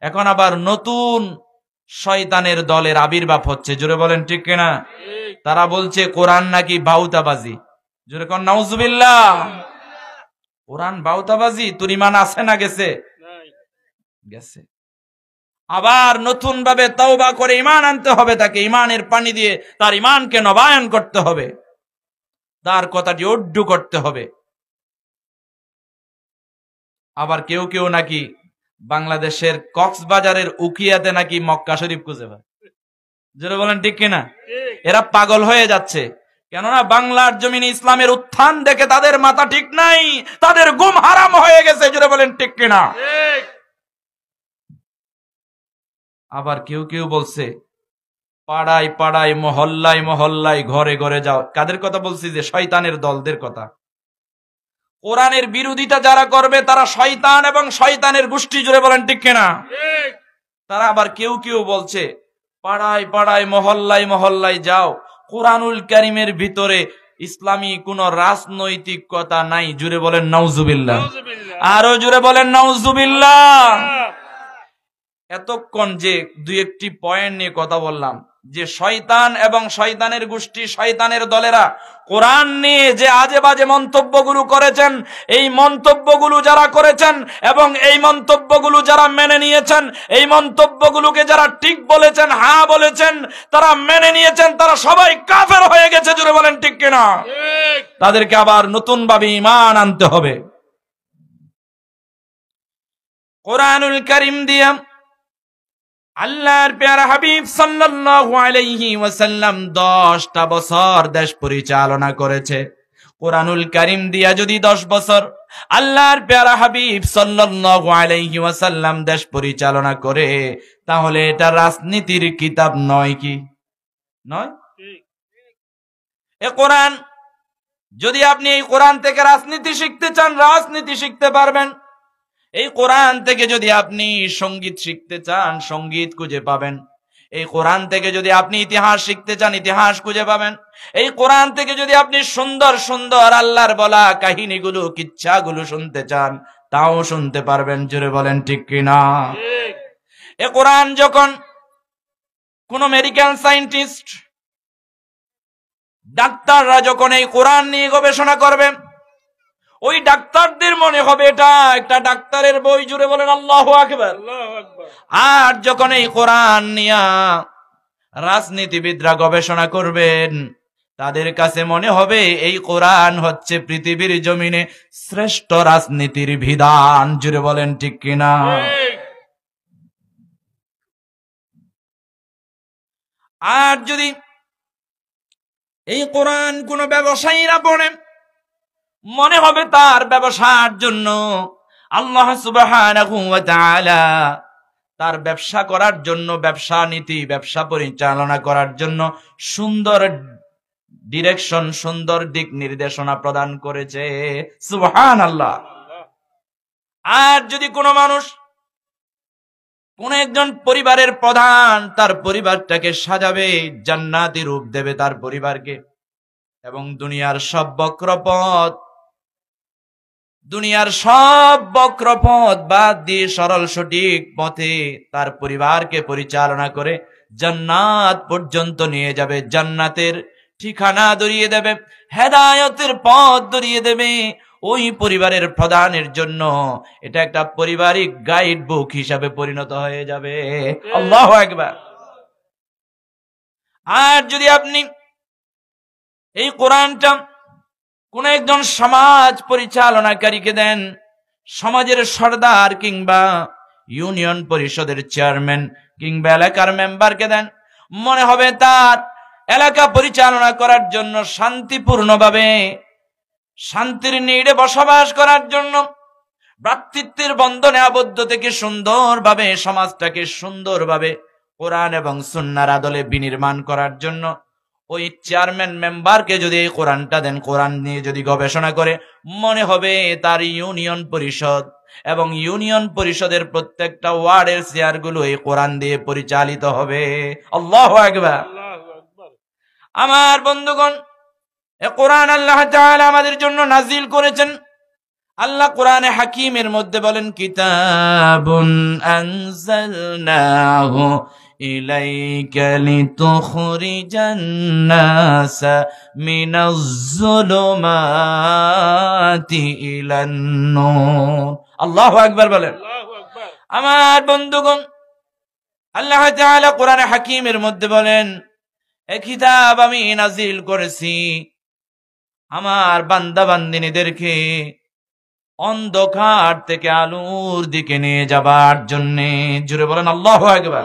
এখন আবার নতুন শয়তানের দলের আবির্ভাব হচ্ছে, জোরে বলেন ঠিক কিনা? তারা বলছে কোরআন নাকি বাউতাবাজি। জোরে কোন নাউজুবিল্লাহ। কোরআন বাউতাবাজি? তোর ঈমান আছে না গেছে? গেছে। আবার নতুন ভাবে তওবা করে ঈমান আনতে হবে, তাকে ঈমানের পানি দিয়ে তার ঈমানকে নবায়ন করতে হবে, তার কথাটি উড্ডু করতে হবে। আবার কেউ কেউ নাকি বাংলাদেশের কক্সবাজারের উকিয়াতে নাকি মক্কা শরীফ খুঁজে পায়। যেটা বলেন ঠিক কিনা? এরা পাগল হয়ে যাচ্ছে, কেননা বাংলার জমিনে ইসলামের উত্থান দেখে তাদের মাথা ঠিক নাই, তাদের ঘুম হারাম হয়ে গেছে। যেটা বলেন ঠিক কিনা? আবার কেউ কেউ বলছে পাড়ায় পাড়ায় মহল্লায় মহল্লায় ঘরে ঘরে যাও। কাদের কথা বলছি? যে শয়তানের দলদের কথা। কোরআনের বিরোধিতা যারা করবে তারা শয়তান এবং শয়তানের গোষ্ঠী। জুড়ে বলেন ঠিক কিনা? তারা আবার কেউ কেউ বলছে পাড়ায় পাড়ায় মহল্লায় মহল্লায় যাও, কোরআনুল কারীমের ভিতরে ইসলামী কোন রাজনৈতিকতা নাই। জুড়ে বলেন নাউজুবিল্লাহ। আরো জুড়ে বলেন নাউজুবিল্লাহ। এতক্ষণ যে দুই একটি পয়েন্ট নিয়ে কথা বললাম, যে শয়তান এবং শয়তানের গোষ্ঠী, শয়তানের দলেরা কোরআন নিয়ে যে আজে বাজে মন্তব্যগুলো করেছেন, এই মন্তব্যগুলো যারা করেছেন এবং এই মন্তব্যগুলো যারা মেনে নিয়েছেন, এই মন্তব্যগুলোকে যারা ঠিক বলেছেন, হ্যাঁ বলেছেন, তারা মেনে নিয়েছেন, তারা সবাই কাফের হয়ে গেছে। জুড়ে বলেন ঠিক কিনা? তাদেরকে আবার নতুন ভাবে ঈমান আনতে হবে। কোরআনুল কারীম দিয়া আল্লাহর প্যারা হাবিব সাল্লাল্লাহু আলাইহি ওয়াসাল্লাম 10টা বছর দেশ পরিচালনা করেছে। কোরআনুল কারীম দিয়া যদি 10 বছর আল্লাহর প্যারা হাবিব সাল্লাল্লাহু আলাইহি ওয়াসাল্লাম দেশ পরিচালনা করে, তাহলে এটা রাজনীতির কিতাব নয় কি নয়? এ কোরআন, যদি আপনি এই কোরআন থেকে রাজনীতি শিখতে চান, রাজনীতি শিখতে পারবেন। এই কোরআন থেকে যদি আপনি সঙ্গীত শিখতে চান, সঙ্গীত খুঁজে পাবেন। এই কোরআন থেকে যদি আপনি ইতিহাস শিখতে চান, ইতিহাস খুঁজে পাবেন। এই কোরআন থেকে যদি আপনি সুন্দর সুন্দর আল্লাহর বলা কাহিনীগুলো, কিচ্ছাগুলো শুনতে চান, তাও শুনতে পারবেন। জোরে বলেন ঠিক কিনা? এ কোরআন যখন কোন মেডিকেল সায়েন্টিস্ট, ডাক্তাররা যখন এই কোরআন নিয়ে গবেষণা করবে, ওই ডাক্তারদের মনে হবে এটা একটা ডাক্তারের বই। জুড়ে বলেন আল্লাহু আকবার। আর যখন এই কোরআন নিয়ে রাজনীতিবিদরা গবেষণা করবেন, তাদের কাছে মনে হবে এই কোরআন হচ্ছে পৃথিবীর জমিনে শ্রেষ্ঠ রাজনীতির বিধান। জুড়ে বলেন ঠিক কিনা? আর যদি এই কোরআন কোন ব্যবসায়ীরা পড়ে, মনে হবে তার ব্যবসার জন্য আল্লাহ সুবহানাহু ওয়া তাআলা তার ব্যবসা করার জন্য, ব্যবসা নীতি, ব্যবসা পরিচালনা করার জন্য সুন্দর ডিরেকশন, সুন্দর দিক নির্দেশনা প্রদান করেছে। সুবহানাল্লাহ। আর যদি কোনো মানুষ, কোন একজন পরিবারের প্রধান, তার পরিবারটাকে সাজাবে, জান্নাতি রূপ দেবে তার পরিবারকে, এবং দুনিয়ার সব বক্রপথ বাদ দিয়ে সরল সঠিক পথে তার পরিবারকে পরিচালনা করে জান্নাত পর্যন্ত নিয়ে যাবে, জান্নাতের ঠিকানা ধরিয়ে দেবে, হেদায়েতের পথ ধরিয়ে দেবে, ওই পরিবারের প্রধানের জন্য এটা একটা পারিবারিক গাইড বুক হিসাবে পরিণত হয়ে যাবে। আল্লাহু আকবার। আর যদি আপনি এই কোরআনটা কোন একজন সমাজ পরিচালনাকারীকে দেন, সমাজের সরদার কিংবা ইউনিয়ন পরিষদের চেয়ারম্যান কিংবা এলাকার মেম্বারকে দেন, মনে হবে তার এলাকা পরিচালনা করার জন্য, শান্তিপূর্ণভাবে শান্তির নিড়ে বসবাস করার জন্য, ভ্রাতৃত্বের বন্ধনে আবদ্ধ থেকে সুন্দরভাবে সমাজটাকে সুন্দরভাবে কোরআন এবং সুন্নাহর আদলে বিনির্মাণ করার জন্য ওই চেয়ারম্যান মেম্বারকে যদি এই কোরআনটা দেন, কোরআন নিয়ে যদি গবেষণা করে, মনে হবে তার ইউনিয়ন পরিষদ এবং ইউনিয়ন পরিষদের প্রত্যেকটা ওয়ার্ডের চেয়ারগুলো এই কোরআন দিয়ে পরিচালিত হবে। আল্লাহু আকবার। আমার বন্ধুগণ, এই কোরআন আল্লাহ তাআলা আমাদের জন্য নাজিল করেছেন। আল্লাহ কোরআনে হাকিমের মধ্যে বলেন, কিতাবুন আনজালনাহু ইলাইকা লিতুখরিজান নাসা মিনাজ যুলুমাতি ইলান নূর। আল্লাহু আকবার বলেন। আমার বন্ধুগণ, আল্লাহ তাআলা কোরআনে হাকিমের মধ্যে বলেন, এই কিতাব আমি নাজিল করেছি আমার বান্দা বান্দিনীদেরকে অন্ধকার থেকে আলোর দিকে নিয়ে যাবার জন্য। জুড়ে বলেন আল্লাহু আকবার।